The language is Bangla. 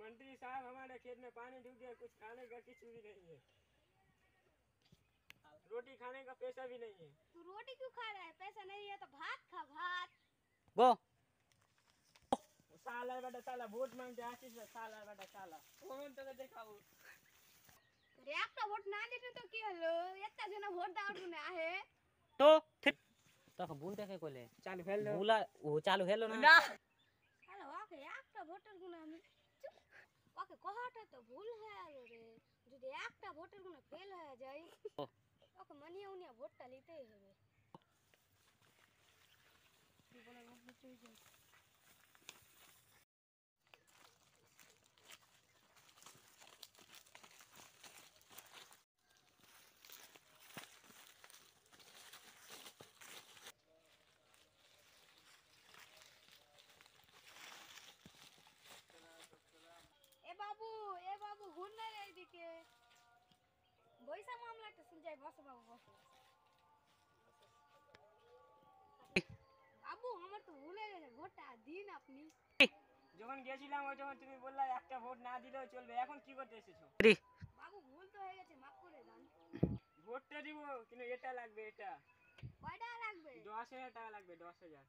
मंत्री साहब हमारे खेत में पानी ढूक गया, कुछ खाने का कुछ भी नहीं है, रोटी खाने का पैसा भी नहीं है। तू रोटी क्यों खा रहा है? पैसा नहीं है तो भात खा, भात। गो साला बेटा साला वोट मांगते आशीष साला बेटा साला कमेंट तो देखाओ रे একটা ভোট না দিলে তো কি হলো? একটা জন ভোট দাও শুনে আহে तो ठीक तो भूल देखे कोले चालू फेल भूला वो चालू हेलो ना আরে ওকে একটা ভোটের গুণ আমি ওকে কহাটা তো ভুল হয়ে গেল রে। যদি একটা ভোটের গুণ ফেল হয়ে যায় ওকে মানিয়ে উনিয়া ভোটটা নিতেই হবে। জীবনের মধ্যে চলে যায়। এ বাবু হুন না এইদিকে বইসা মামলাটা শুন যাই। বসো বাবু বসো। বাবু আমার তো ভুলে গেছে, ভোটটা দিন আপনি। যখন গিয়েছিলাম ওই যখন তুমি বললা একটা ভোট না দিলেও চলবে, এখন কি করতে এসেছো? বাবু ভুল তো হয়ে গেছে, মাফ করে দেন। ভোটটা দিব কিন্তু এটা লাগবে, এটা কয় টাকা লাগবে? 10,000 টাকা লাগবে, 10,000।